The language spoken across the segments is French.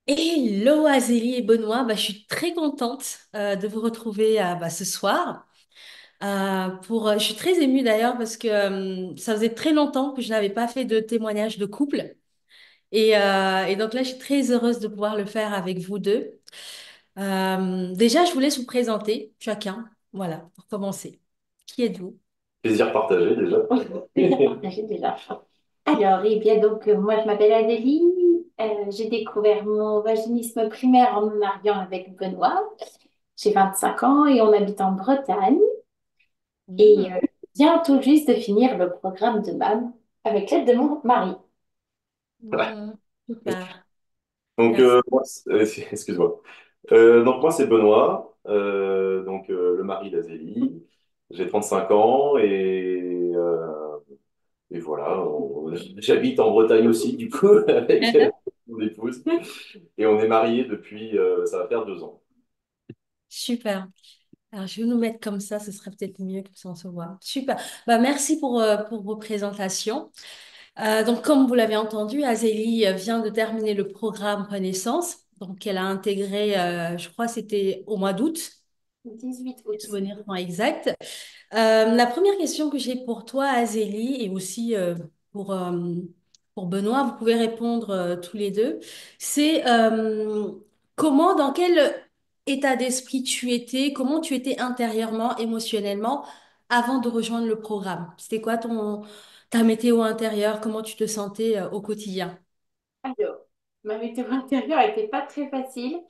Hello Azélie et Benoît, je suis très contente de vous retrouver ce soir. Je suis très émue d'ailleurs parce que ça faisait très longtemps que je n'avais pas fait de témoignage de couple et donc là je suis très heureuse de pouvoir le faire avec vous deux. Déjà je vous laisse vous présenter chacun, voilà, pour commencer. Qui êtes-vous? Plaisir partagé déjà. Plaisir partagé déjà. Alors, eh bien, moi, je m'appelle Adélie. J'ai découvert mon vaginisme primaire en me mariant avec Benoît. J'ai 25 ans et on habite en Bretagne. Et Hmm, vient tout juste de finir le programme de MAM avec l'aide de mon mari. hmm, super, Donc, merci. excuse-moi. Donc, moi, c'est Benoît, le mari d'Azélie. J'ai 35 ans et voilà, j'habite en Bretagne aussi, du coup, avec mon épouse. Et on est mariés depuis, ça va faire 2 ans. Super. Alors, je vais nous mettre comme ça, ce serait peut-être mieux, comme ça on se voit. Super. Merci pour vos présentations. Donc, comme vous l'avez entendu, Azélie vient de terminer le programme Renaissance. Donc, elle a intégré, je crois, c'était au mois d'août, 18 les août. souvenirs sont exacts. La première question que j'ai pour toi, Azélie, et aussi pour Benoît, vous pouvez répondre tous les deux, c'est dans quel état d'esprit tu étais, comment tu étais intérieurement, émotionnellement, avant de rejoindre le programme? C'était quoi ta météo intérieure, comment tu te sentais au quotidien? Alors, ma météo intérieure n'était pas très facile.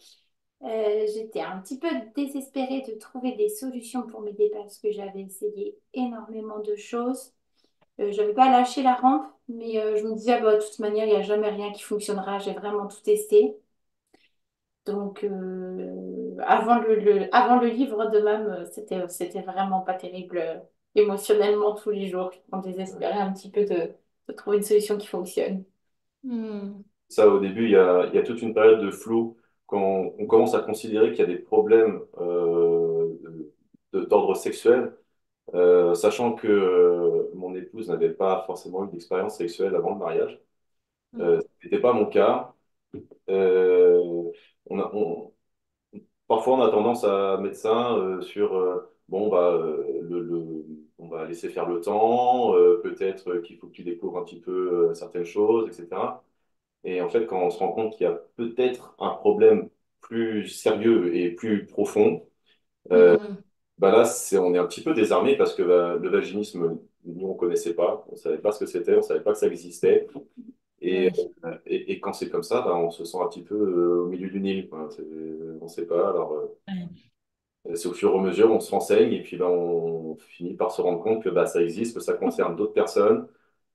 J'étais un petit peu désespérée de trouver des solutions pour m'aider parce que j'avais essayé énormément de choses. Je n'avais pas lâché la rampe, mais je me disais, bah, de toute manière, il n'y a jamais rien qui fonctionnera. J'ai vraiment tout testé. Donc, avant le livre de MAM, c'était vraiment pas terrible émotionnellement tous les jours. On désespérait un petit peu de trouver une solution qui fonctionne. Hmm. Ça, au début, il y a toute une période de flou quand on commence à considérer qu'il y a des problèmes d'ordre sexuel. Sachant que mon épouse n'avait pas forcément eu d'expérience sexuelle avant le mariage. Hmm. Ce n'était pas mon cas. Euh, on a- on- Parfois, on a tendance à mettre ça sur bon, bah, on va laisser faire le temps, peut-être qu'il faut que tu découvres un petit peu certaines choses, etc. Et en fait, quand on se rend compte qu'il y a peut-être un problème plus sérieux et plus profond, euh, Hmm. bah là, on est un petit peu désarmé parce que bah, le vaginisme, nous, on connaissait pas, on savait pas ce que c'était, on savait pas que ça existait. Et, Oui. et quand c'est comme ça, bah, on se sent un petit peu au milieu du Nil, quoi. On sait pas. Alors, Ouais. c'est au fur et à mesure, on se renseigne et puis bah, on finit par se rendre compte que bah, ça existe, que ça concerne d'autres personnes,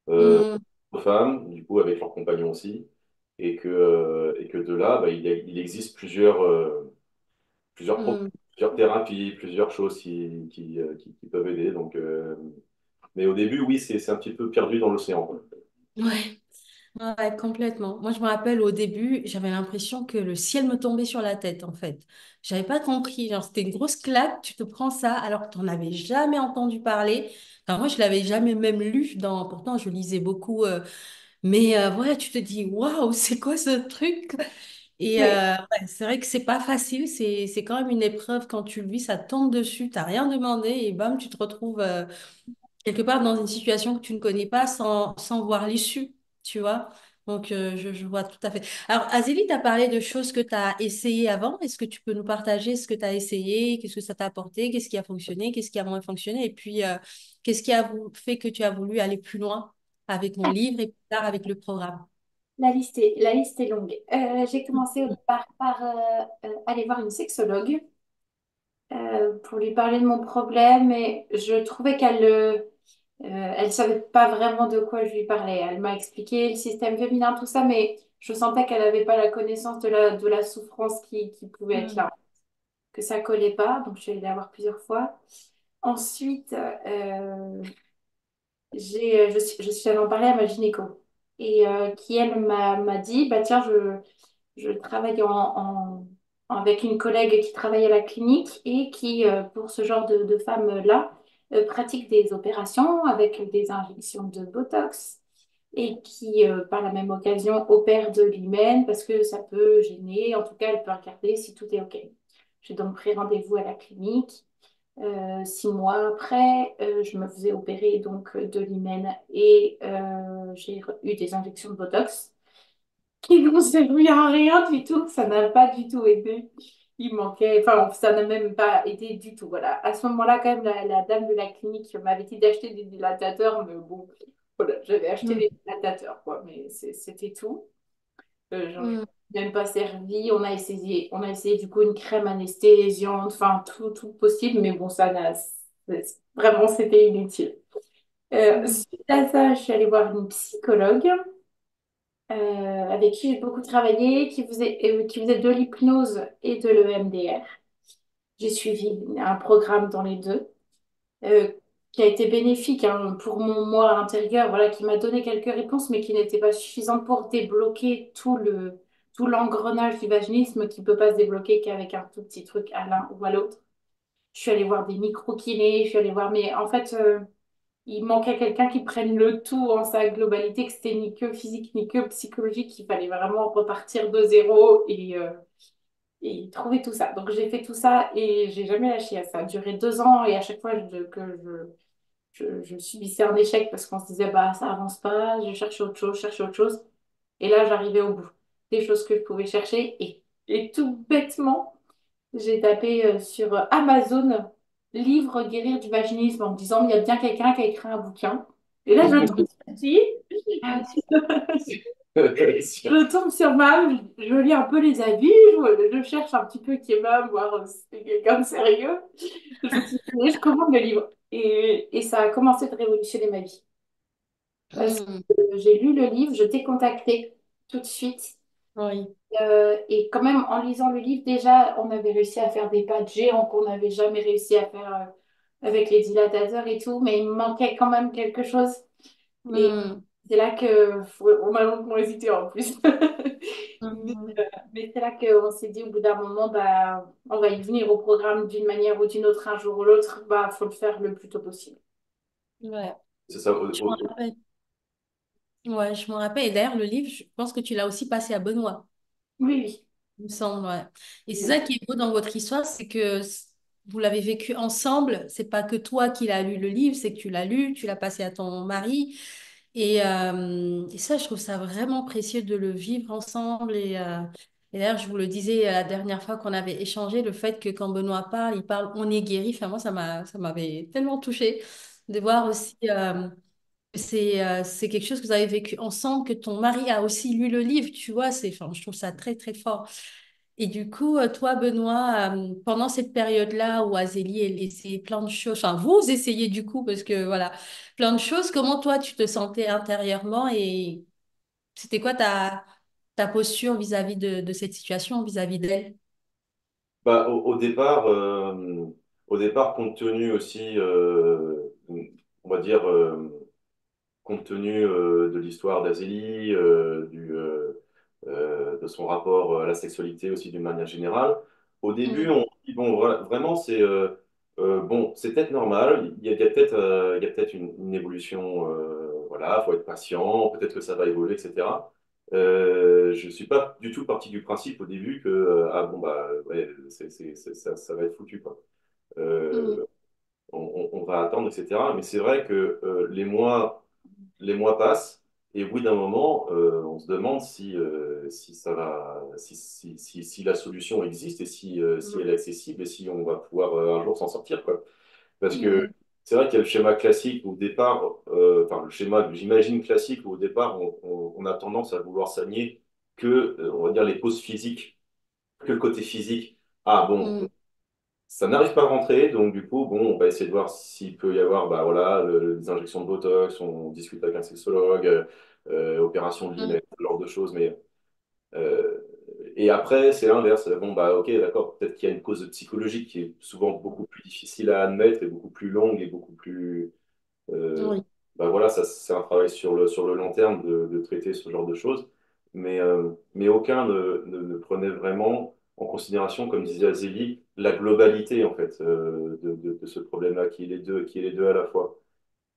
euh, Hmm. d'autres femmes, du coup, avec leurs compagnons aussi. Et que de là, bah, il existe Hmm. plusieurs thérapies, plusieurs choses qui peuvent aider. Donc, mais au début, oui, c'est un petit peu perdu dans l'océan, quoi. Ouais. Ouais, complètement. Moi, je me rappelle au début, j'avais l'impression que le ciel me tombait sur la tête, en fait. J'avais pas compris. Genre, c'était une grosse claque. Tu te prends ça alors que tu n'en avais jamais entendu parler. Enfin, moi, je l'avais jamais même lu. Pourtant, je lisais beaucoup. Voilà, tu te dis, waouh, c'est quoi ce truc? Oui, Ouais, c'est vrai que c'est pas facile. C'est quand même une épreuve quand tu le vis, ça tombe dessus. T'as rien demandé et bam, tu te retrouves quelque part dans une situation que tu ne connais pas sans voir l'issue, tu vois. Donc, je vois tout à fait. Alors, Azélie, tu as parlé de choses que tu as essayées avant. Est-ce que tu peux nous partager ce que tu as essayé? Qu'est-ce que ça t'a apporté? Qu'est-ce qui a fonctionné? Qu'est-ce qui a moins fonctionné? Et puis, qu'est-ce qui a fait que tu as voulu aller plus loin avec mon livre et plus tard avec le programme? la liste est longue. J'ai commencé au départ par aller voir une sexologue pour lui parler de mon problème et je trouvais elle savait pas vraiment de quoi je lui parlais. Elle m'a expliqué le système féminin, tout ça, mais je sentais qu'elle n'avait pas la connaissance de la souffrance qui pouvait être Hmm. là, que ça collait pas. Donc, je suis allée la voir plusieurs fois. Ensuite, je suis allée en parler à ma gynéco et qui, elle, m'a dit, bah tiens, je travaille avec une collègue qui travaille à la clinique et qui, pour ce genre de femmes-là, pratique des opérations avec des injections de Botox, et qui, par la même occasion, opère de l'hymen parce que ça peut gêner. En tout cas, elle peut regarder si tout est OK. J'ai donc pris rendez-vous à la clinique. 6 mois après, je me faisais opérer donc de l'hymen et j'ai eu des injections de Botox qui n'ont servi à rien du tout. Ça n'a pas du tout aidé. Il manquait, enfin, ça n'a même pas aidé du tout. Voilà. À ce moment-là, quand même, la dame de la clinique m'avait dit d'acheter des dilatateurs, mais bon, voilà, j'avais acheté Mm. des dilatateurs, quoi, mais c'était tout. J'en ai Mm. même pas servi. On a essayé du coup une crème anesthésiante, enfin, tout possible, mais bon, vraiment, c'était inutile. Mm. Suite à ça, je suis allée voir une psychologue avec qui j'ai beaucoup travaillé, qui faisait de l'hypnose et de l'EMDR. J'ai suivi un programme dans les deux euh, qui a été bénéfique hein, pour mon moi intérieur, voilà, qui m'a donné quelques réponses, mais qui n'étaient pas suffisantes pour débloquer tout l'engrenage du vaginisme qui ne peut pas se débloquer qu'avec un tout petit truc à l'un ou à l'autre. Je suis allée voir des micro-kinés, je suis allée voir, mais en fait, il manquait quelqu'un qui prenne le tout en sa globalité, que c'était ni que physique ni que psychologique, il fallait vraiment repartir de zéro et trouver tout ça. Donc j'ai fait tout ça et j'ai jamais lâché. Ça a duré 2 ans et à chaque fois que je subissais un échec parce qu'on se disait bah ça avance pas, je cherchais autre chose, cherchais autre chose. Et là j'arrivais au bout des choses que je pouvais chercher et tout bêtement, j'ai tapé sur Amazon livre guérir du vaginisme en me disant il y a bien quelqu'un qui a écrit un bouquin. Et là je le trouve petit. Je tombe sur Mam, je lis un peu les avis, je cherche un petit peu qui est Mam, voir si c'est quelqu'un de sérieux. Je commande le livre. Et ça a commencé de révolutionner ma vie. Parce Mm. que j'ai lu le livre, je t'ai contacté tout de suite. Oui. Et quand même, en lisant le livre, déjà, on avait réussi à faire des pas de géant qu'on n'avait jamais réussi à faire avec les dilatateurs et tout, mais il me manquait quand même quelque chose. Et Mm. c'est là on a longtemps hésité en plus. Mais, Mm. mais c'est là qu'on s'est dit au bout d'un moment, bah, on va y venir au programme d'une manière ou d'une autre, un jour ou l'autre, bah, faut le faire le plus tôt possible. Ouais. C'est ça. Je me rappelle. Ouais, je me rappelle. Et d'ailleurs, le livre, je pense que tu l'as aussi passé à Benoît. Oui, Il me semble, ouais. Et c'est oui. ça qui est beau dans votre histoire, c'est que vous l'avez vécu ensemble. C'est pas que toi qui l'as lu le livre, c'est que tu l'as lu, tu l'as passé à ton mari. Et ça, je trouve ça vraiment précieux de le vivre ensemble. Et d'ailleurs, je vous le disais la dernière fois qu'on avait échangé, le fait que quand Benoît parle, il parle on est guéri. Enfin, moi, ça m'avait tellement touchée de voir aussi. C'est quelque chose que vous avez vécu ensemble, que ton mari a aussi lu le livre, tu vois, enfin, je trouve ça très, très fort. Et du coup, toi, Benoît, pendant cette période-là où Azélie, elle essayait plein de choses, enfin, vous essayez du coup, parce que voilà, plein de choses, comment toi, tu te sentais intérieurement et c'était quoi ta posture vis-à-vis de cette situation, vis-à-vis d'elle? Bah, au départ, compte tenu aussi, on va dire, compte tenu de l'histoire d'Azélie, de son rapport à la sexualité aussi d'une manière générale. Au début, Mm, on dit, bon, vraiment, bon, c'est peut-être normal, il y a peut-être une évolution, voilà, il faut être patient, peut-être que ça va évoluer, etc. Je ne suis pas du tout parti du principe au début que, ah bon, bah, ouais, ça va être foutu, quoi. mm, Euh, on va attendre, etc. Mais c'est vrai que les mois passent et au bout d'un moment, on se demande si ça va, si la solution existe et si elle est accessible et si on va pouvoir un jour s'en sortir, quoi. Parce que mm, c'est vrai qu'il y a le schéma classique où au départ, enfin le schéma, j'imagine classique où au départ, on a tendance à vouloir s'aligner que, on va dire, les causes physiques, que le côté physique. Ah bon, mm, ça n'arrive pas à rentrer, donc du coup, bon, on va essayer de voir s'il peut y avoir bah, voilà, des injections de Botox, on discute avec un sexologue, opération de mm, l'hymen, ce genre de choses, mais euh, et après, c'est l'inverse. Bon, bah ok, d'accord, peut-être qu'il y a une cause psychologique qui est souvent beaucoup plus difficile à admettre et beaucoup plus longue et beaucoup plus oui. bah voilà, ça, c'est un travail sur le long terme de traiter ce genre de choses. Mais aucun ne prenait vraiment en considération, comme disait Azélie, la globalité en fait, de ce problème-là, qui est les deux à la fois.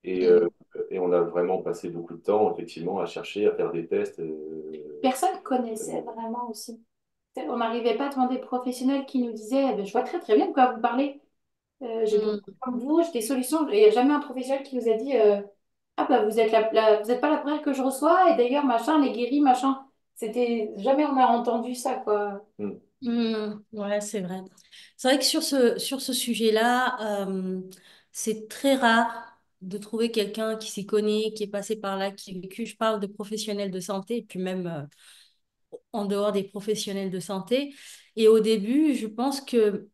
Et, Mm. et on a vraiment passé beaucoup de temps, effectivement, à chercher, à faire des tests. Personne connaissait vraiment aussi. On n'arrivait pas devant des professionnels qui nous disaient, eh ben, je vois très très bien de quoi vous parlez. J'ai beaucoup Mm. comme vous, j'ai des solutions. Il n'y a jamais un professionnel qui nous a dit, ah bah vous êtes vous êtes pas la première que je reçois et d'ailleurs machin, les guéris, machin. C'était jamais on a entendu ça quoi. Mm. Ouais, c'est vrai. C'est vrai que sur ce sujet-là, c'est très rare de trouver quelqu'un qui s'y connaît, qui est passé par là, qui a vécu. Je parle de professionnels de santé, et puis même en dehors des professionnels de santé. Et au début, je pense que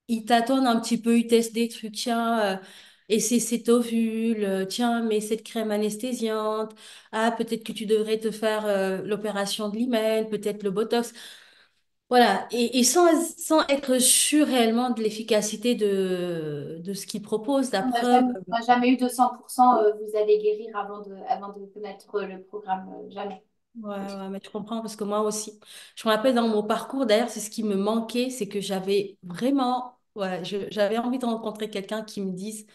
ils tâtonnent un petit peu, ils testent des trucs, tiens, essaie cet ovule, tiens, mets cette crème anesthésiante, ah, peut-être que tu devrais te faire l'opération de l'hymen, peut-être le Botox. Voilà, et sans être sûr réellement de l'efficacité de ce qu'ils proposent, la preuve. On n'a jamais eu de 100%, vous allez guérir avant de connaître le programme, jamais. Ouais, ouais, mais je comprends parce que moi aussi, je me rappelle dans mon parcours, d'ailleurs, c'est ce qui me manquait, c'est que j'avais vraiment, ouais, j'avais envie de rencontrer quelqu'un qui me dise,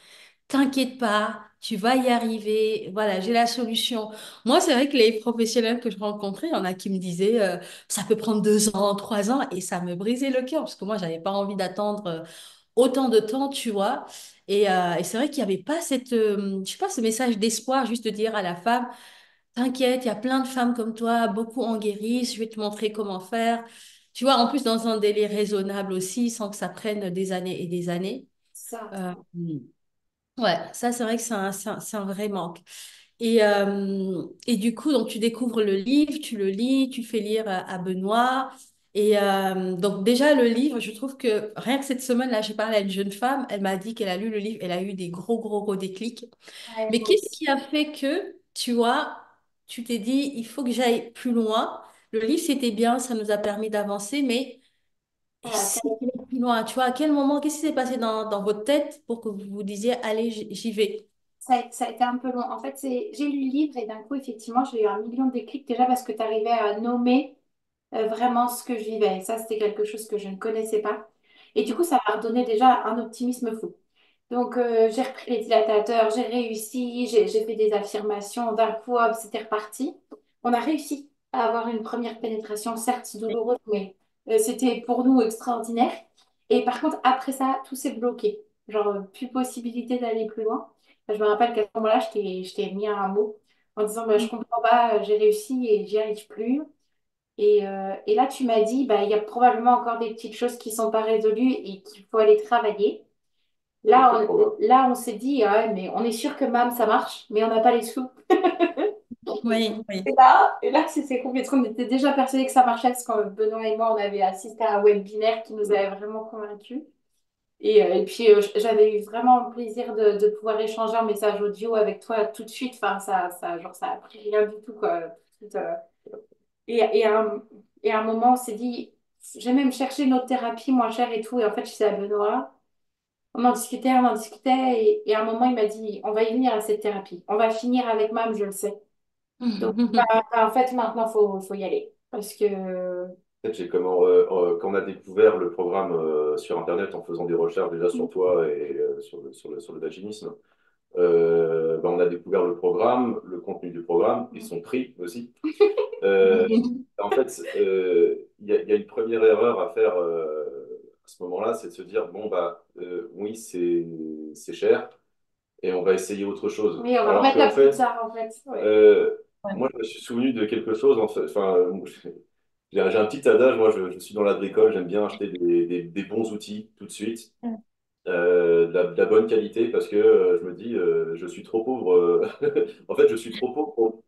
t'inquiète pas, tu vas y arriver, voilà, j'ai la solution. Moi, c'est vrai que les professionnels que je rencontrais, il y en a qui me disaient, ça peut prendre 2 ans, 3 ans, et ça me brisait le cœur parce que moi, j'avais pas envie d'attendre autant de temps, tu vois. Et c'est vrai qu'il n'y avait pas je sais pas, ce message d'espoir, juste de dire à la femme, t'inquiète, il y a plein de femmes comme toi, beaucoup en guérissent, je vais te montrer comment faire. Tu vois, en plus, dans un délai raisonnable aussi, sans que ça prenne des années et des années. Ça. Euh, ouais, ça, c'est vrai que c'est un vrai manque. Et du coup, donc, tu découvres le livre, tu le lis, tu fais lire à Benoît. Donc, déjà, le livre, je trouve que rien que cette semaine-là, j'ai parlé à une jeune femme, elle m'a dit qu'elle a lu le livre, elle a eu des gros, gros, gros déclics. Ouais, Mais moi qu'est-ce aussi. qui a fait que, tu vois, tu t'es dit, il faut que j'aille plus loin. Le livre, c'était bien, ça nous a permis d'avancer, mais et Voilà, si tu allais plus loin, tu vois, à quel moment, qu'est-ce qui s'est passé dans votre tête pour que vous vous disiez, allez, j'y vais? ça a été un peu long. En fait, j'ai lu le livre et d'un coup, effectivement, j'ai eu un million de déclics déjà parce que tu arrivais à nommer vraiment ce que je vivais. Et ça, c'était quelque chose que je ne connaissais pas. Et du coup, ça m'a redonné déjà un optimisme fou. Donc, j'ai repris les dilatateurs, j'ai réussi, j'ai fait des affirmations. D'un coup, hop, c'était reparti. On a réussi à avoir une première pénétration, certes douloureuse, mais c'était pour nous extraordinaire. Et par contre, après ça, tout s'est bloqué. Genre, plus possibilité d'aller plus loin. Je me rappelle qu'à ce moment-là, je t'ai mis un mot en disant, bah, je comprends pas, j'ai réussi et j'y arrive plus. Et là, tu m'as dit, bah, il y a probablement encore des petites choses qui ne sont pas résolues et qu'il faut aller travailler. Là, on s'est dit, ah ouais, mais on est sûr que MAM, ça marche, mais on n'a pas les sous. Oui, oui. Et là c'est compliqué, parce qu'on était déjà persuadés que ça marchait, parce que Benoît et moi, on avait assisté à un webinaire qui nous avait vraiment convaincus. Et puis, j'avais eu vraiment plaisir de pouvoir échanger un message audio avec toi tout de suite. Enfin, genre, ça a pris rien du tout, quoi. Tout de suite, et, et à un moment, on s'est dit, j'ai même cherché une autre thérapie moins chère et tout. Et en fait, je suis à Benoît. On en discutait. Et à un moment, il m'a dit, on va y venir à cette thérapie. On va finir avec MAM, je le sais. Donc, en fait, maintenant, faut y aller. Parce que, En fait, quand on a découvert le programme sur Internet en faisant des recherches déjà sur toi et sur le vaginisme, ben, on a découvert le programme, le contenu du programme et son prix aussi. Euh, En fait, il y a une première erreur à faire à ce moment-là, c'est de se dire, bon, bah, oui, c'est cher et on va essayer autre chose. oui, on va Alors remettre qu'en la plus fait, tard, en fait. Ouais. euh, Ouais. moi, je me suis souvenu de quelque chose, en fait, enfin, j'ai un petit adage, moi, je suis dans la bricole, j'aime bien acheter des bons outils tout de suite de la bonne qualité parce que je me dis, je suis trop pauvre. En fait, je suis trop pauvre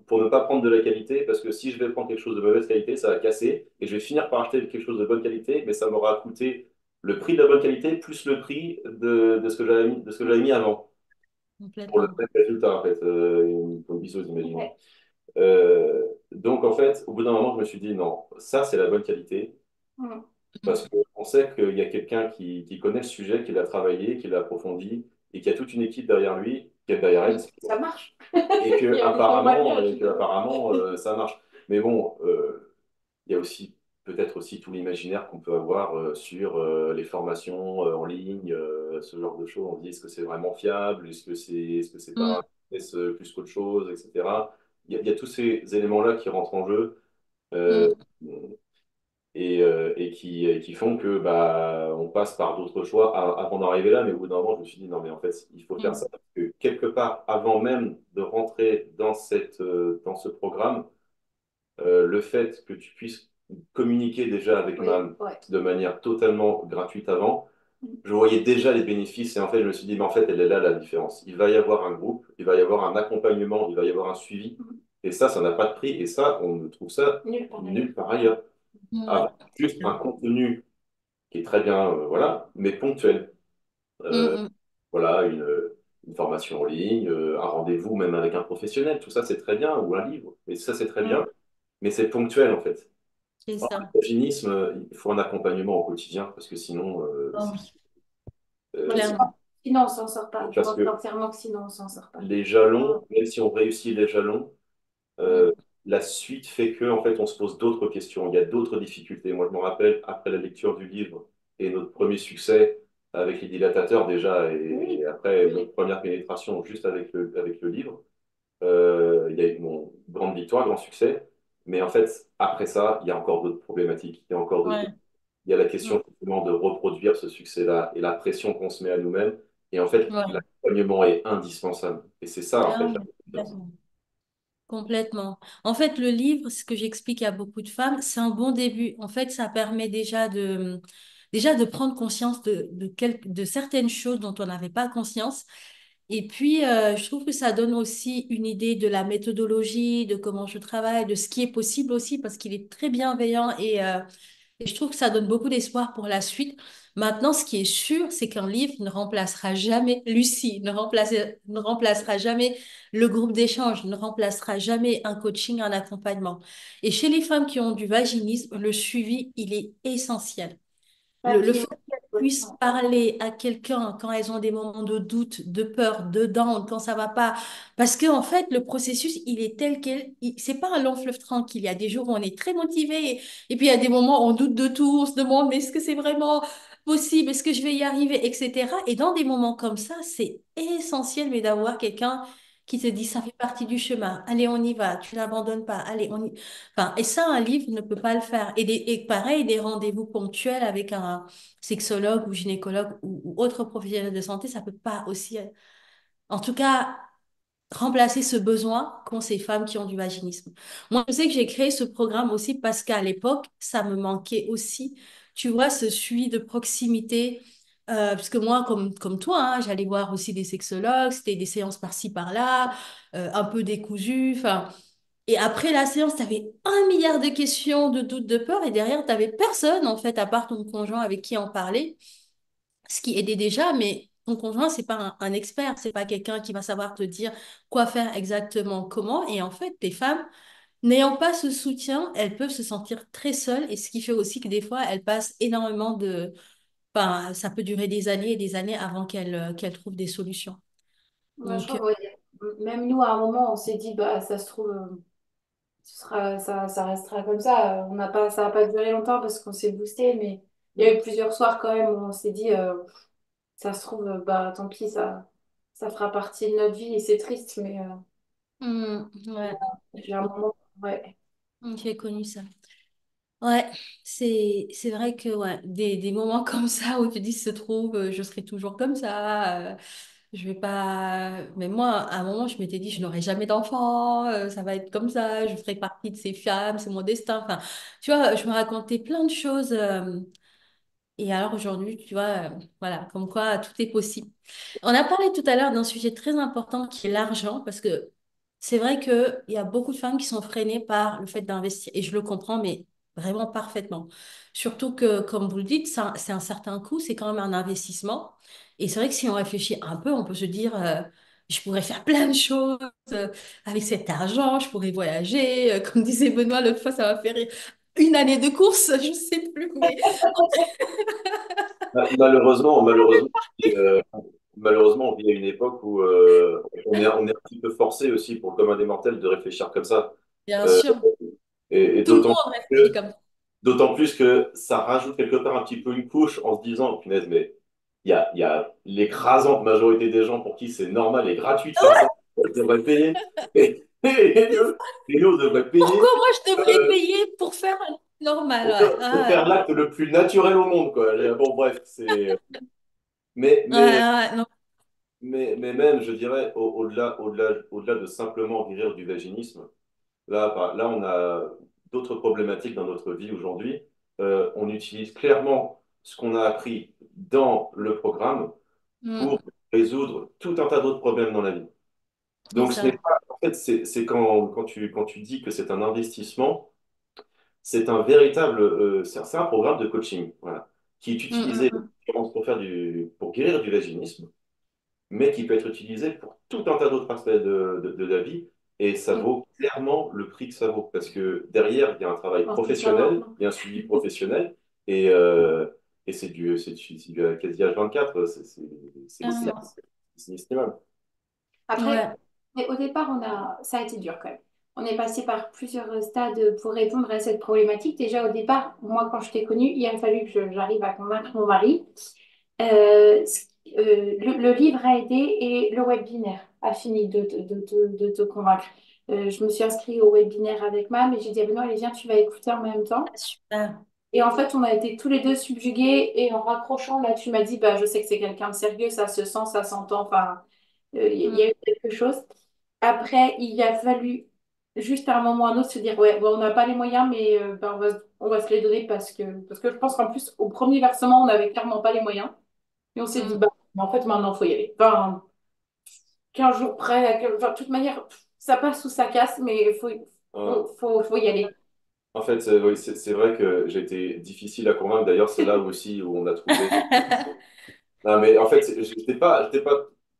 pour ne pas prendre de la qualité parce que si je vais prendre quelque chose de mauvaise qualité, ça va casser et je vais finir par acheter quelque chose de bonne qualité, mais ça m'aura coûté le prix de la bonne qualité plus le prix de ce que j'avais mis avant pour le Complètement. même résultat, en fait. Une bisous, imaginons. Ouais. Donc, en fait, au bout d'un moment, je me suis dit, non, ça, c'est la bonne qualité. Mm. Parce qu'on sait qu'il y a quelqu'un qui connaît le sujet, qui l'a travaillé, qui l'a approfondi, et qui a toute une équipe derrière lui, qui est derrière elle, Ça marche. et Il que y a des apparemment, témoignages. ça marche. Mais bon, il y a aussi peut-être aussi tout l'imaginaire qu'on peut avoir sur les formations en ligne, ce genre de choses. On se dit, est-ce que c'est vraiment fiable? Est-ce que c'est pas Mm, un business plus qu'autre chose, etc. Il y a tous ces éléments-là qui rentrent en jeu. Euh, mm, et qui font que bah, on passe par d'autres choix avant d'arriver là. Mais au bout d'un moment, je me suis dit, non, mais en fait, il faut faire mm. ça. Parce que quelque part, avant même de rentrer dans ce programme, le fait que tu puisses communiquer déjà avec Oui, MAM ouais. de manière totalement gratuite avant, Mm. je voyais déjà les bénéfices et en fait, je me suis dit, mais en fait, elle est là la différence. Il va y avoir un groupe, il va y avoir un accompagnement, il va y avoir un suivi. Mm. Et ça n'a pas de prix. Et ça, on ne trouve ça Nulle part nulle ailleurs. part ailleurs. Ouais. Avoir juste un contenu qui est très bien, voilà, mais ponctuel. Euh, Mm, voilà, une formation en ligne, un rendez-vous même avec un professionnel, tout ça c'est très bien, ou un livre, et ça c'est très Mm. bien, mais c'est ponctuel en fait. c'est Or, ça. le vaginisme, il faut un accompagnement au quotidien, parce que sinon, Oh oui, euh, Sinon, clairement. sinon, on s'en sort pas. Je parce pense que sincèrement que sinon, on s'en sort pas. les Ah. jalons, même si on réussit les jalons, euh, Mm, la suite fait que en fait, on se pose d'autres questions, il y a d'autres difficultés. Moi, je me rappelle, après la lecture du livre et notre premier succès avec les dilatateurs déjà, et Oui, après oui. notre première pénétration juste avec le livre, il y a eu mon grande victoire, grand succès. Mais en fait, après ça, il y a encore d'autres problématiques. Il y a encore d'autres. ouais, Il y a la mm, question justement de reproduire ce succès-là et la pression qu'on se met à nous-mêmes. Et en fait, ouais. l'accompagnement est indispensable. Et c'est ça, en Ah fait, la oui, différence. complètement. Complètement. En fait, le livre, ce que j'explique à beaucoup de femmes, c'est un bon début. En fait, ça permet déjà de prendre conscience de certaines choses dont on n'avait pas conscience. Et puis, je trouve que ça donne aussi une idée de la méthodologie, de comment je travaille, de ce qui est possible aussi, parce qu'il est très bienveillant et je trouve que ça donne beaucoup d'espoir pour la suite. Maintenant, ce qui est sûr, c'est qu'un livre ne remplacera jamais Lucie, ne remplacera jamais le groupe d'échange, ne remplacera jamais un coaching, un accompagnement. Et chez les femmes qui ont du vaginisme, le suivi, il est essentiel. Le Papier. fait qu'elles Ouais. puissent parler à quelqu'un quand elles ont des moments de doute, de peur, de doute, quand ça va pas. Parce que, en fait, le processus, il est tel quel. C'est pas un long fleuve tranquille. Il y a des jours où on est très motivé et puis il y a des moments où on doute de tout. On se demande, mais est-ce que c'est vraiment possible? Est-ce que je vais y arriver? Etc. Et dans des moments comme ça, c'est essentiel, mais d'avoir quelqu'un qui te dit, ça fait partie du chemin. Allez, on y va. Tu n'abandonnes pas. Allez, on y... Enfin, et ça, un livre ne peut pas le faire. Et pareil, des rendez-vous ponctuels avec un sexologue ou gynécologue ou autre professionnel de santé, ça peut pas aussi, en tout cas, remplacer ce besoin qu'ont ces femmes qui ont du vaginisme. Moi, je sais que j'ai créé ce programme aussi parce qu'à l'époque, ça me manquait aussi, tu vois, ce suivi de proximité. Parce que moi, comme toi, hein, j'allais voir aussi des sexologues, c'était des séances par-ci, par-là, un peu décousues. Enfin, et après la séance, tu avais un milliard de questions, de doutes, de peurs, et derrière, tu n'avais personne, en fait, à part ton conjoint avec qui en parler, ce qui aidait déjà, mais ton conjoint, c'est pas un expert, c'est pas quelqu'un qui va savoir te dire quoi faire exactement, comment. Et en fait, les femmes, n'ayant pas ce soutien, elles peuvent se sentir très seules, et ce qui fait aussi que des fois, elles passent énormément de... Enfin, ça peut durer des années et des années avant qu'elles trouvent des solutions. Moi, je Donc, trouve, ouais, même nous, à un moment, on s'est dit, bah, ça se trouve, ça restera comme ça. On n'a pas, ça n'a pas duré longtemps parce qu'on s'est boosté, mais il y a eu plusieurs soirs quand même où on s'est dit, ça se trouve, bah, tant pis, ça fera partie de notre vie et c'est triste, mais ouais, il y a un moment, ouais. j'ai connu ça. Ouais, c'est vrai que ouais, des moments comme ça où tu dis se trouve je serai toujours comme ça, je vais pas mais moi à un moment je m'étais dit je n'aurai jamais d'enfant, ça va être comme ça, je ferai partie de ces femmes, c'est mon destin. Enfin, tu vois, je me racontais plein de choses et alors aujourd'hui, tu vois, voilà, comme quoi tout est possible. On a parlé tout à l'heure d'un sujet très important qui est l'argent, parce que c'est vrai qu'il y a beaucoup de femmes qui sont freinées par le fait d'investir, et je le comprends, mais vraiment parfaitement. Surtout que, comme vous le dites, c'est un certain coût, c'est quand même un investissement. Et c'est vrai que si on réfléchit un peu, on peut se dire, je pourrais faire plein de choses euh, avec cet argent, je pourrais voyager, comme disait Benoît l'autre fois, ça va faire une année de course, je sais plus, mais... Malheureusement, on vit à une époque où on est un petit peu forcé aussi pour le commun des mortels de réfléchir comme ça. Bien Euh, sûr. et Tout le d'autant monde réfléchit que comme ça. D'autant plus que ça rajoute quelque part un petit peu une couche en se disant, punaise, mais il y a l'écrasante majorité des gens pour qui c'est normal et gratuit de faire ça. Ils devraient payer. Et nous, on devrait payer Pourquoi moi je devrais euh, payer pour faire un normal? Ouais. pour faire l'acte le plus naturel au monde, quoi. Bon, bref, c'est. Mais, Ouais, mais, non. mais même, je dirais, au-delà de simplement guérir du vaginisme, là, on a d'autres problématiques dans notre vie aujourd'hui. On utilise clairement ce qu'on a appris dans le programme pour Mm, résoudre tout un tas d'autres problèmes dans la vie. c'est Donc, ce n'est ça. pas, en fait, c'est quand tu dis que c'est un investissement, c'est un véritable, c'est un programme de coaching, voilà, qui est Mm, mm, utilisé mm. pour guérir du vaginisme, mais qui peut être utilisé pour tout un tas d'autres aspects de la vie. Et ça Mm. vaut clairement le prix que ça vaut. Parce que derrière, il y a un travail En tout ça professionnel, maintenant. il y a un suivi professionnel, et, c'est du quasi H24. C'est Ah, c'est- non. c'est inestimable. Après, Ouais. mais au départ, ça a été dur quand même. On est passé par plusieurs stades pour répondre à cette problématique. Déjà, au départ, moi, quand je t'ai connue, il a fallu que j'arrive à convaincre mon mari. Le livre a aidé et le webinaire a fini de te convaincre. Je me suis inscrite au webinaire avec Mam et j'ai dit, ah ben non, allez, viens, tu vas écouter en même temps. Super. Et en fait, on a été tous les deux subjugués et en raccrochant, là, tu m'as dit, bah, je sais que c'est quelqu'un de sérieux, ça se sent, ça s'entend, enfin, il y a Mm. eu quelque chose. Après, il a fallu juste à un moment ou à un autre se dire, ouais, bon, on n'a pas les moyens, mais bah, on va se les donner parce que je pense qu'en plus, au premier versement, on n'avait clairement pas les moyens. Et on s'est dit, Mm. bah, en fait, maintenant, il faut y aller. Enfin, 15 jours près, enfin, de toute manière, ça passe ou ça casse, mais faut y aller. En fait, oui, c'est vrai que j'ai été difficile à convaincre. D'ailleurs, c'est là aussi où on a trouvé. Non, mais en fait, j'étais pas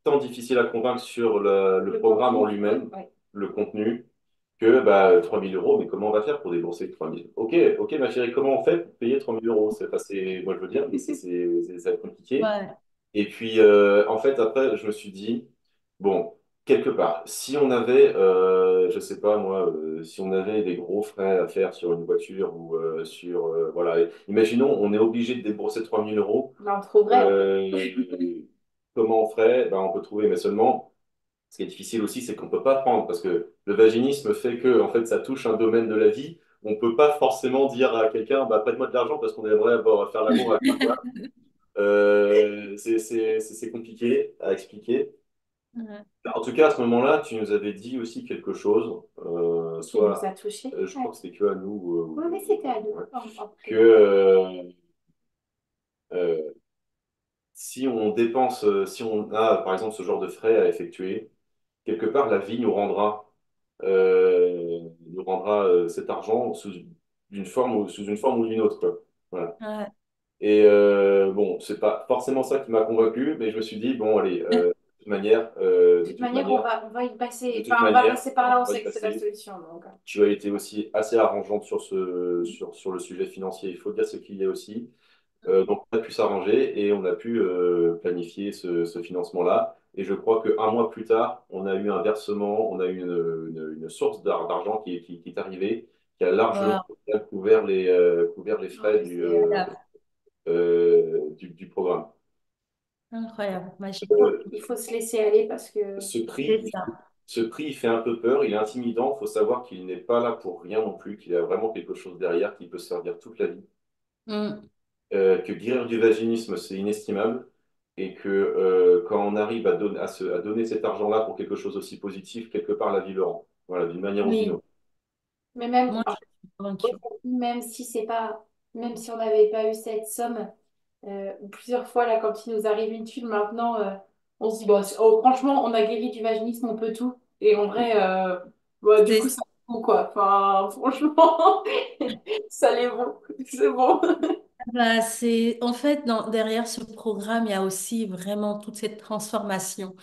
tant difficile à convaincre sur le Le programme en contenu, lui-même, ouais. le contenu, que bah, 3 000 euros, mais comment on va faire pour débourser 3 000? Ok, ok, ma chérie, comment on fait pour payer 3 000 euros? Moi, je veux dire, mais ça va être compliqué. Ouais. Et puis, en fait, après, je me suis dit, bon, quelque part, si on avait, je sais pas moi, si on avait des gros frais à faire sur une voiture ou voilà, imaginons, on est obligé de débourser 3 000 euros, Là, on trouverait, en fait. euh, comment on ferait? Ben, on peut trouver, mais seulement, ce qui est difficile aussi, c'est qu'on peut pas prendre, parce que le vaginisme fait que, en fait, ça touche un domaine de la vie. On peut pas forcément dire à quelqu'un, bah, prête-moi de l'argent parce qu'on aimerait faire l'amour avec toi. C'est compliqué à expliquer. Ouais. En tout cas, à ce moment-là, tu nous avais dit aussi quelque chose, Qui nous a touchés. je Ouais. crois que c'était que à nous, Oui, mais c'était à nous. ouais, En que privé. euh, si on dépense, si on a par exemple ce genre de frais à effectuer, quelque part la vie nous rendra cet argent sous une forme ou d'une autre, quoi. Voilà. Ouais. Et bon, c'est pas forcément ça qui m'a convaincu, mais je me suis dit bon, allez, De toute manière, on va y de passer. toute Enfin, on va manière, passer par là, on on va y sait que c'est la passer. solution. Donc. Tu as été aussi assez arrangeante sur le sujet financier. Il faut dire ce qu'il y a aussi. Donc, on a pu s'arranger et on a pu planifier ce financement-là. Et je crois qu'un mois plus tard, on a eu un versement, on a eu une source d'argent qui est arrivée, qui a largement Wow. couvert les Non, frais mais Incroyable. du programme. Incroyable. Magique. il faut se laisser aller parce que Ce prix, C'est ça. ce prix, il fait un peu peur, il est intimidant. Il faut savoir qu'il n'est pas là pour rien non plus, qu'il y a vraiment quelque chose derrière qui peut servir toute la vie. Mm. Que guérir du vaginisme, c'est inestimable. Et que quand on arrive à donner cet argent-là pour quelque chose aussi positif, quelque part, la vie le rend. Voilà, d'une manière ou d'une Oui. autre. mais même, Moi, je suis convaincue. même si c'est pas, même si on n'avait pas eu cette somme, plusieurs fois là, quand il nous arrive une tuile maintenant, on se dit bon, oh, franchement, on a guéri du vaginisme, on peut tout. Et en vrai, ouais, du coup, C'est ça vaut quoi. Enfin, franchement, ça les vaut. C'est bon. En fait, derrière ce programme, il y a aussi vraiment toute cette transformation.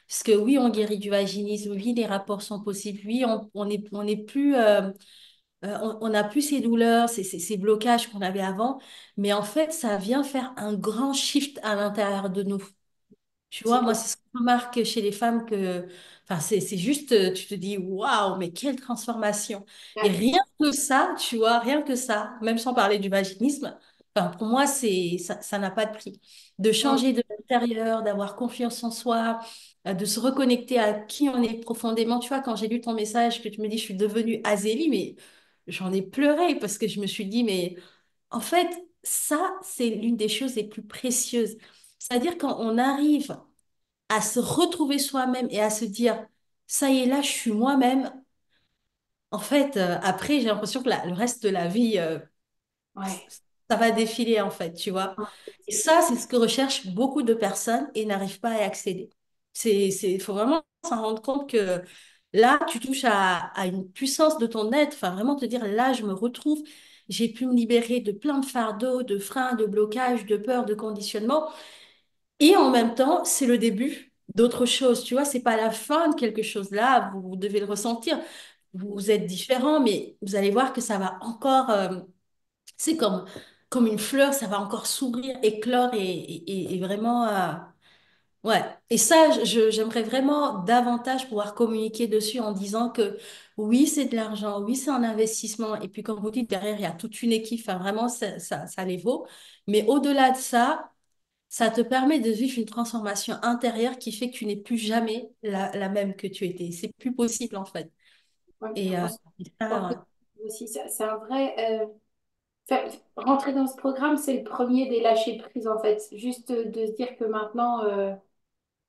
Parce que oui, on guérit du vaginisme, oui, les rapports sont possibles, oui, on est plus, on n'a plus ces douleurs, ces blocages qu'on avait avant, mais en fait, ça vient faire un grand shift à l'intérieur de nous. Tu C'est vois, moi, clair. c'est ce que je remarque chez les femmes que, enfin, c'est juste, tu te dis, waouh, mais quelle transformation. Et Ouais. rien que ça, tu vois, rien que ça, même sans parler du vaginisme, enfin, pour moi, ça n'a pas de prix. De Mm. changer de l'intérieur, d'avoir confiance en soi, de se reconnecter à qui on est profondément. Tu vois, quand j'ai lu ton message, que tu me dis, je suis devenue Azélie, mais j'en ai pleuré parce que je me suis dit, mais en fait, ça, c'est l'une des choses les plus précieuses. C'est-à-dire quand on arrive à se retrouver soi-même et à se dire, ça y est, là, je suis moi-même. En fait, après, j'ai l'impression que le reste de la vie, Ouais. ça va défiler, en fait, tu vois. Et ça, c'est ce que recherchent beaucoup de personnes et n'arrivent pas à y accéder. Il faut vraiment s'en rendre compte que là, tu touches à une puissance de ton être, enfin, vraiment te dire, là, je me retrouve, j'ai pu me libérer de plein de fardeaux, de freins, de blocages, de peurs, de conditionnements. Et en même temps, c'est le début d'autre chose. Tu vois, c'est pas la fin de quelque chose là. Vous devez le ressentir. Vous êtes différents, mais vous allez voir que ça va encore. C'est comme une fleur, ça va encore s'ouvrir, éclore et vraiment. Ouais. Et ça, j'aimerais vraiment davantage pouvoir communiquer dessus en disant que oui, c'est de l'argent, oui, c'est un investissement. Et puis, comme vous dites, derrière, il y a toute une équipe. Enfin, vraiment, ça les vaut. Mais au-delà de ça, ça te permet de vivre une transformation intérieure qui fait que tu n'es plus jamais la même que tu étais. C'est plus possible en fait. Ouais, Et, on se et rend ça, compte aussi, c'est un vrai. Rentrer dans ce programme, c'est le premier des lâcher prise en fait. Juste de se dire que maintenant,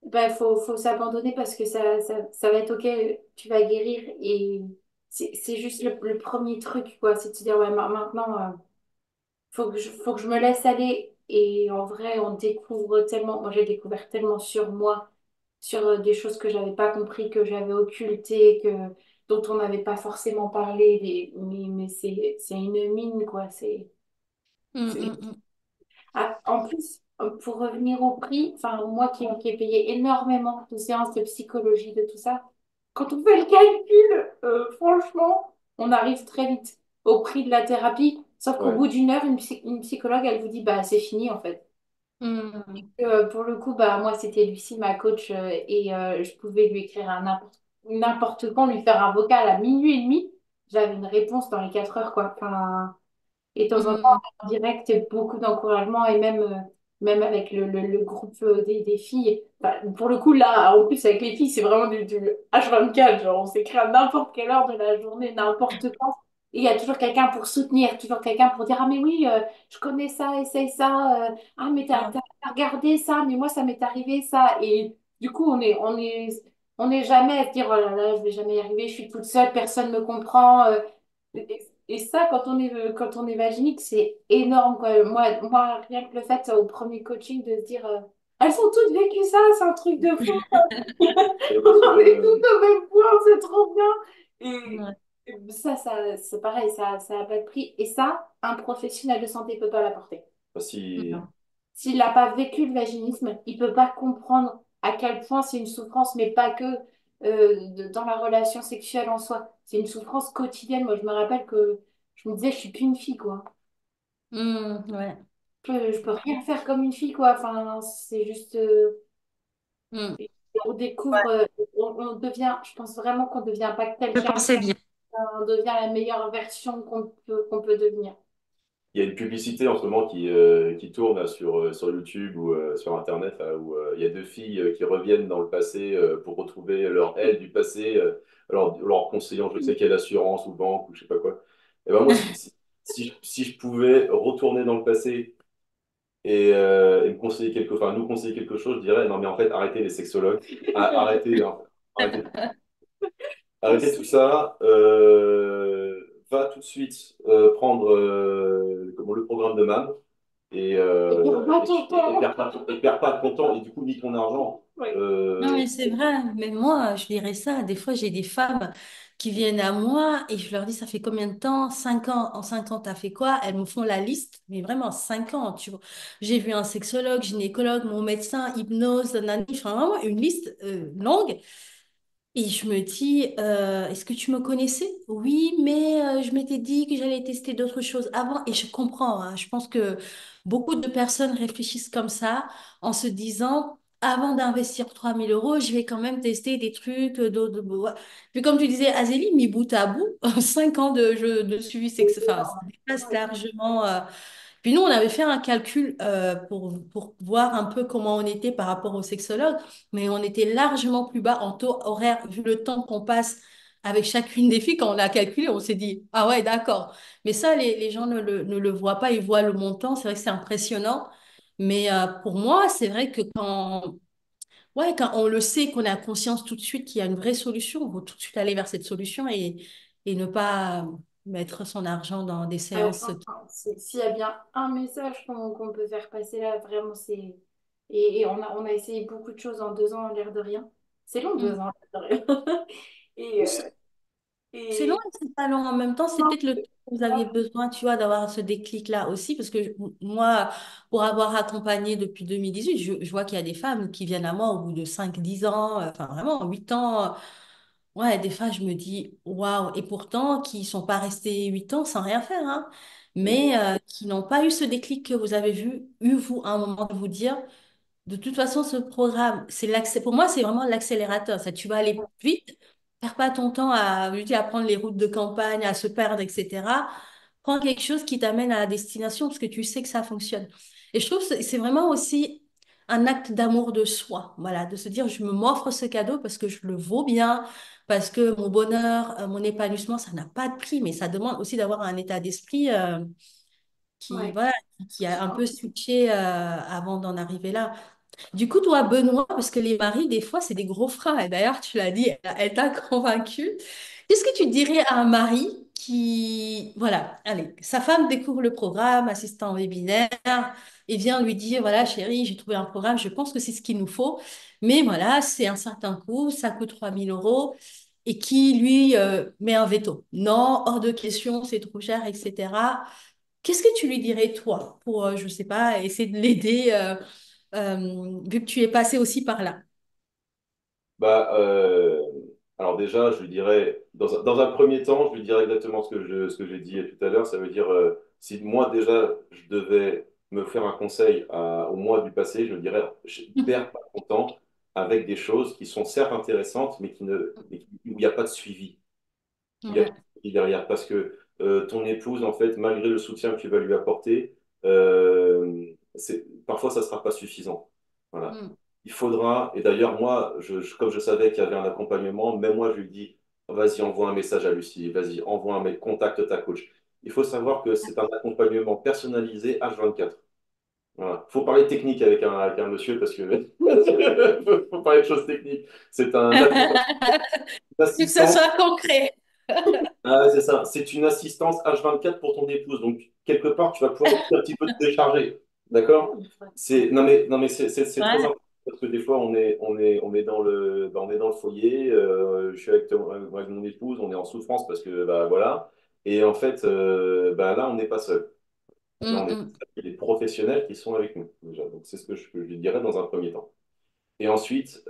ben, faut s'abandonner parce que ça va être OK, tu vas guérir. Et c'est juste le premier truc, quoi. C'est de se dire, ouais, maintenant, faut que je me laisse aller. Et en vrai, on découvre tellement. Moi, j'ai découvert tellement sur moi, sur des choses que j'avais pas compris, que j'avais occultées, dont on n'avait pas forcément parlé. Mais c'est une mine, quoi. C'est hum. Ah, en plus, pour revenir au prix, enfin, moi qui ai payé énormément de séances de psychologie, de tout ça, quand on fait le calcul, franchement, on arrive très vite au prix de la thérapie. Sauf qu'au Ouais. bout d'une heure, une psychologue, elle vous dit, bah, c'est fini en fait. Hum, Pour le coup, bah, moi, c'était Lucie, ma coach, et je pouvais lui écrire à n'importe quand, lui faire un vocal à minuit et demi. J'avais une réponse dans les 4 heures, quoi. Enfin, et de temps en temps, hum, en direct, beaucoup d'encouragement et même avec le groupe des filles. Enfin, pour le coup, là, en plus, avec les filles, c'est vraiment du H24. Genre, on s'écrit à n'importe quelle heure de la journée, n'importe quand. Et il y a toujours quelqu'un pour soutenir, toujours quelqu'un pour dire, ah, mais oui, je connais ça, essaye ça. Ah, mais ah, t'as regardé ça, mais moi, ça m'est arrivé, ça. Et du coup, on est jamais à se dire, oh là là, je vais jamais y arriver, je suis toute seule, personne ne me comprend. Et ça, quand on est vaginique, c'est énorme, quoi. Moi, rien que le fait, au premier coaching, de se dire, elles ont toutes vécu ça, c'est un truc de fou. Parce que On est toutes au même point, c'est trop bien. ouais. Et ça c'est pareil, ça n'a pas de prix. Et ça, un professionnel de santé ne peut pas l'apporter. si, Non. S'il n'a pas vécu le vaginisme, il ne peut pas comprendre à quel point c'est une souffrance, mais pas que dans la relation sexuelle en soi. C'est une souffrance quotidienne. Moi, je me rappelle que je me disais, je suis qu'une fille, quoi. Ouais. Je peux rien faire comme une fille, quoi. Enfin, c'est juste. Hum. On découvre, on devient, je pense vraiment qu'on ne devient pas Je quelqu'un, pensais bien. on devient la meilleure version qu'on peut devenir. il y a une publicité en ce moment qui tourne là, sur YouTube ou sur Internet, là, où il y a deux filles qui reviennent dans le passé pour retrouver leur elle du passé, leur conseillant je sais quelle assurance ou banque ou je sais pas quoi. Et ben moi, si je pouvais retourner dans le passé et me conseiller enfin, nous conseiller quelque chose, je dirais non mais en fait arrêtez les sexologues, arrêtez, hein, arrêtez. Arrêtez tout ça, va tout de suite prendre comment, le programme de MAM Et puis, on va tout le temps. et perds pas ton temps et du coup ni ton argent. Oui. Non, mais Euh, c'est vrai. Mais moi, je dirais ça. Des fois, j'ai des femmes qui viennent à moi et je leur dis, ça fait combien de temps? 5 ans. En 5 ans, t'as fait quoi? Elles me font la liste. Mais vraiment, 5 ans, tu vois. J'ai vu un sexologue, gynécologue, mon médecin, hypnose, nani. Enfin, vraiment une liste longue. Et je me dis, est-ce que tu me connaissais? Oui, mais je m'étais dit que j'allais tester d'autres choses avant. Et je comprends, hein. Je pense que beaucoup de personnes réfléchissent comme ça en se disant, avant d'investir 3000 euros, je vais quand même tester des trucs. Ouais. Puis comme tu disais, Azélie, mis bout à bout, 5 ans de suivi sexe, enfin, ça dépasse Ouais, largement. Puis nous, on avait fait un calcul pour voir un peu comment on était par rapport aux sexologues, mais on était largement plus bas en taux horaire, vu le temps qu'on passe avec chacune des filles. Quand on a calculé, on s'est dit, ah ouais, d'accord. Mais ça, les gens ne le voient pas, ils voient le montant. C'est vrai que c'est impressionnant. Mais pour moi, c'est vrai que quand on le sait, qu'on a conscience tout de suite qu'il y a une vraie solution, il faut tout de suite aller vers cette solution et ne pas mettre son argent dans des séances. enfin, s'il y a bien un message qu'on peut faire passer là, vraiment, c'est. Et on a essayé beaucoup de choses en 2 ans, l'air de rien. C'est long, Mm. 2 ans, l'air de rien. Et, C'est long et... et c'est pas long en même temps. C'est peut-être le temps que vous aviez besoin, tu vois, d'avoir ce déclic-là aussi. Parce que moi, pour avoir accompagné depuis 2018, je vois qu'il y a des femmes qui viennent à moi au bout de 5 10 ans, enfin vraiment 8 ans. Ouais, des fois, je me dis, waouh. Et pourtant, qui sont pas restés 8 ans sans rien faire, hein, mais qui n'ont pas eu ce déclic que vous avez eu, vous, à un moment de vous dire. De toute façon, ce programme, pour moi, c'est vraiment l'accélérateur. Ça, tu vas aller vite, perds pas ton temps je dis, à prendre les routes de campagne, à se perdre, etc. Prends quelque chose qui t'amène à la destination parce que tu sais que ça fonctionne. Et je trouve que c'est vraiment aussi un acte d'amour de soi. Voilà, de se dire, je m'offre ce cadeau parce que je le vaux bien, parce que mon bonheur, mon épanouissement, ça n'a pas de prix, mais ça demande aussi d'avoir un état d'esprit Ouais. voilà, qui a un peu switché avant d'en arriver là. Du coup, toi, Benoît, parce que les maris, des fois, c'est des gros freins. Et d'ailleurs, tu l'as dit, elle t'a convaincu. Qu'est-ce que tu dirais à un mari qui, voilà, allez, sa femme découvre le programme, assistant webinaire, et vient lui dire, voilà, chérie, j'ai trouvé un programme, je pense que c'est ce qu'il nous faut, mais voilà, c'est un certain coût, ça coûte 3000 euros, et qui, lui, met un veto. Non, hors de question, c'est trop cher, etc. Qu'est-ce que tu lui dirais, toi, pour, je sais pas, essayer de l'aider vu que tu es passé aussi par là. Bah, alors déjà, je lui dirais, dans un premier temps, je lui dirais exactement ce que j'ai dit tout à l'heure. Ça veut dire, si moi déjà, je devais me faire un conseil au mois du passé, je lui dirais, je perds pas ton temps avec des choses qui sont certes intéressantes, où il n'y a pas de suivi. Il y a Ouais. qui derrière parce que ton épouse, en fait, malgré le soutien que tu vas lui apporter, parfois ça ne sera pas suffisant. Voilà. Mm. Il faudra, et d'ailleurs, moi, comme je savais qu'il y avait un accompagnement, même moi, je lui dis, vas-y, envoie un message à Lucie, vas-y, envoie un mail, contacte ta coach. Il faut savoir que c'est un accompagnement personnalisé H24. Voilà. Faut parler technique avec un monsieur parce que faut parler de choses techniques. C'est un accompagnement Que ça d'assistance. soit concret. Ah, c'est ça, c'est une assistance H24 pour ton épouse. Donc, quelque part, tu vas pouvoir aussi un petit peu te décharger. D'accord? Non, mais c'est très Ouais. important parce que des fois, on est dans le foyer. Je suis avec mon épouse, on est en souffrance parce que, bah, voilà. Et en fait, bah, là, on n'est pas seul. Là, Mm, on est mm, il y a des professionnels qui sont avec nous, déjà. Donc, c'est ce que je lui dirais dans un premier temps. Et ensuite,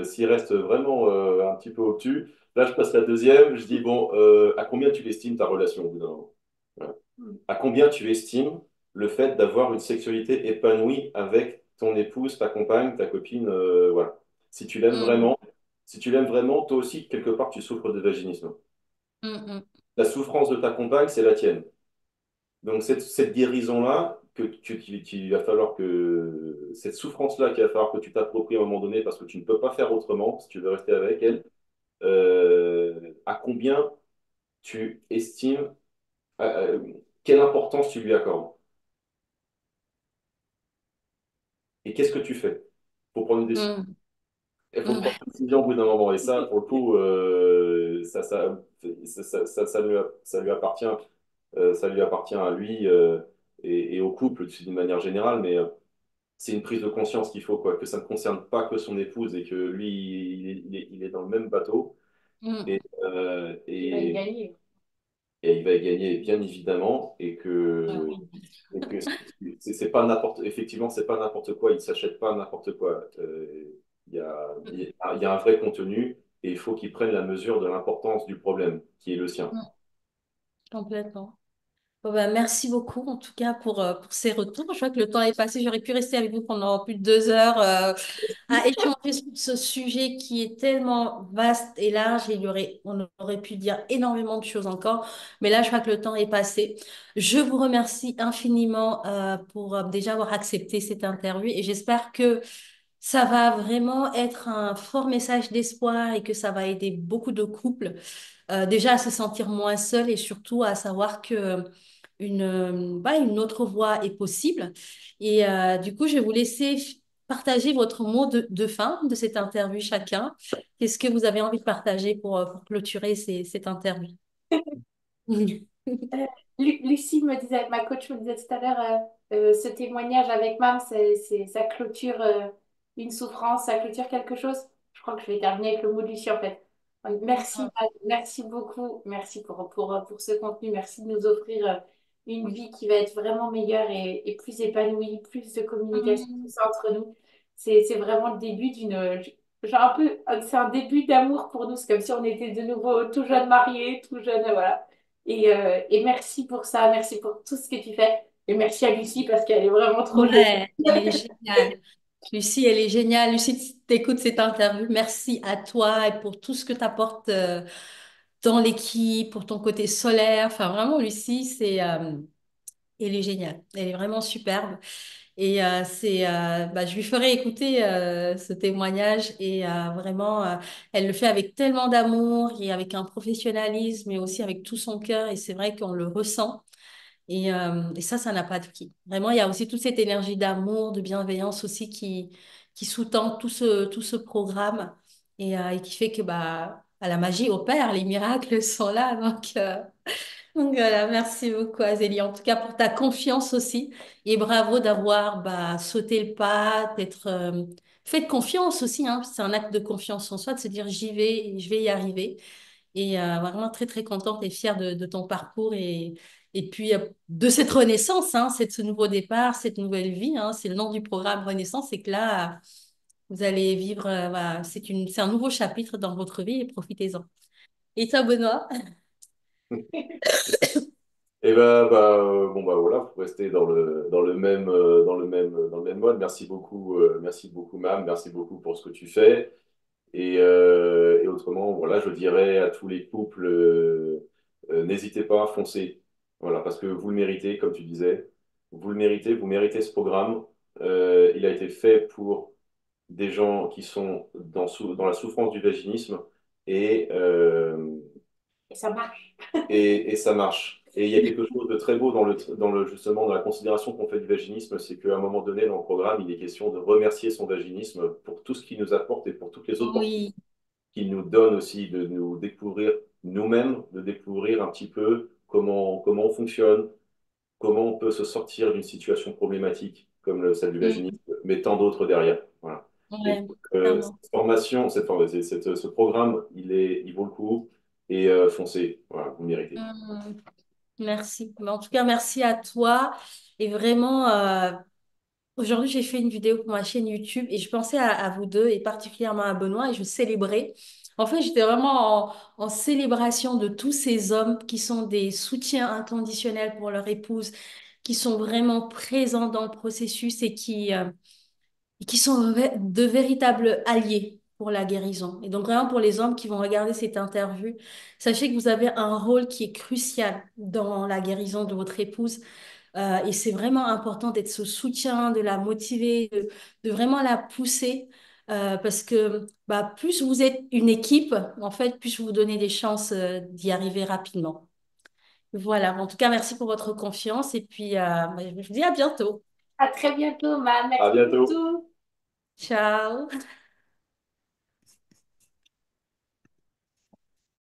s'il reste vraiment un petit peu au-dessus, là, je passe la deuxième. Je dis, bon, à combien tu estimes ta relation au bout d'un moment? Voilà. À combien tu estimes le fait d'avoir une sexualité épanouie avec ton épouse, ta compagne, ta copine, voilà. Si tu l'aimes mm, vraiment, si tu l'aimes vraiment, toi aussi, quelque part, tu souffres de vaginisme. mm, mm, La souffrance de ta compagne, c'est la tienne. Donc cette guérison-là, qu'il va falloir que cette souffrance-là, qu'il va falloir que tu t'appropries à un moment donné parce que tu ne peux pas faire autrement si tu veux rester avec elle, à combien tu estimes, quelle importance tu lui accordes et qu'est-ce que tu fais pour prendre une décision. mm, Il faut mm. prendre une décision au bout d'un moment et ça, pour le coup, ça lui appartient à lui et au couple d'une manière générale, mais c'est une prise de conscience qu'il faut, quoi, que ça ne concerne pas que son épouse et que lui, il est dans le même bateau Mm. et, euh, Il va y et, gagner. et il va y gagner, bien évidemment, Ah et que c'est pas n'importe, effectivement, c'est pas n'importe quoi, il ne s'achète pas n'importe quoi. Il y a un vrai contenu et il faut qu'il prenne la mesure de l'importance du problème qui est le sien. mm. Complètement. Bon, bah, merci beaucoup en tout cas pour ces retours. Je vois que le temps est passé. J'aurais pu rester avec vous pendant plus de 2 heures à échanger sur ce sujet qui est tellement vaste et large. Et on aurait pu dire énormément de choses encore. Mais là, je crois que le temps est passé. Je vous remercie infiniment pour déjà avoir accepté cette interview et j'espère que ça va vraiment être un fort message d'espoir et que ça va aider beaucoup de couples déjà à se sentir moins seul et surtout à savoir que une autre voie est possible. Et du coup, je vais vous laisser partager votre mot de fin de cette interview chacun. Qu'est-ce que vous avez envie de partager pour clôturer cette interview? Euh, Lucie me disait, ma coach me disait tout à l'heure, ce témoignage avec Mam, ça clôture une souffrance, ça clôture quelque chose. Je crois que je vais terminer avec le mot de Lucie en fait. Donc, merci, Mam, merci beaucoup, merci pour ce contenu, merci de nous offrir une vie qui va être vraiment meilleure et plus épanouie, plus de communication, tout ça entre nous. C'est vraiment le début genre un peu, c'est un début d'amour pour nous, c'est comme si on était de nouveau tout jeunes mariés, tout jeunes, voilà. Et merci pour ça, merci pour tout ce que tu fais. Et merci à Lucie parce qu'elle est vraiment trop géniale. Ouais, elle est géniale. Lucie, elle est géniale. Lucie, t'écoutes cette interview. Merci à toi et pour tout ce que tu apportes dans l'équipe, pour ton côté solaire. Enfin, vraiment, Lucie, elle est géniale. Elle est vraiment superbe. Et je lui ferai écouter ce témoignage et vraiment, elle le fait avec tellement d'amour et avec un professionnalisme et aussi avec tout son cœur. Et c'est vrai qu'on le ressent. Et ça n'a pas de prix. Vraiment, il y a aussi toute cette énergie d'amour, de bienveillance aussi qui sous-tend tout ce programme et qui fait que la magie opère, les miracles sont là. Donc voilà, merci beaucoup Azélie. En tout cas, pour ta confiance aussi. Et bravo d'avoir sauté le pas, d'être fait confiance aussi. Hein. C'est un acte de confiance en soi, de se dire j'y vais, et je vais y arriver. Et vraiment très, très contente et fière de ton parcours et puis de cette renaissance, hein, ce nouveau départ, cette nouvelle vie. Hein, c'est le nom du programme Renaissance. C'est que là, vous allez vivre, voilà, c'est un nouveau chapitre dans votre vie et profitez-en. Et toi, Benoît? Et bon bah voilà, faut rester dans le même mode. Merci beaucoup, Mam, merci beaucoup pour ce que tu fais. Et autrement, voilà, je dirais à tous les couples, n'hésitez pas à foncer. Voilà, parce que vous le méritez, comme tu disais. Vous méritez ce programme. Il a été fait pour des gens qui sont dans la souffrance du vaginisme et, euh, Et ça marche. et ça marche. Et il y a quelque chose de très beau justement dans la considération qu'on fait du vaginisme, c'est qu'à un moment donné dans le programme, il est question de remercier son vaginisme pour tout ce qu'il nous apporte et pour toutes les opportunités Oui. qui nous donne aussi de nous découvrir nous-mêmes, de découvrir un petit peu comment on fonctionne, comment on peut se sortir d'une situation problématique comme celle du Mm. vaginisme, mais tant d'autres derrière. Voilà. Et Ouais, cette clairement. formation, ce programme, il vaut le coup et foncez. Voilà, vous le méritez. Mm. Merci. Mais en tout cas, merci à toi. Et vraiment, aujourd'hui, j'ai fait une vidéo pour ma chaîne YouTube et je pensais à vous deux et particulièrement à Benoît et je célébrais. En fait, j'étais vraiment en célébration de tous ces hommes qui sont des soutiens inconditionnels pour leur épouse, qui sont vraiment présents dans le processus et qui sont de véritables alliés pour la guérison. Et donc, vraiment, pour les hommes qui vont regarder cette interview, sachez que vous avez un rôle qui est crucial dans la guérison de votre épouse. Et c'est vraiment important d'être ce soutien, de la motiver, de vraiment la pousser. Parce que plus vous êtes une équipe, en fait, plus vous donnez des chances d'y arriver rapidement. Voilà. En tout cas, merci pour votre confiance. Et puis, je vous dis à bientôt. À très bientôt, Ma. À Merci pour bientôt. tout. Ciao.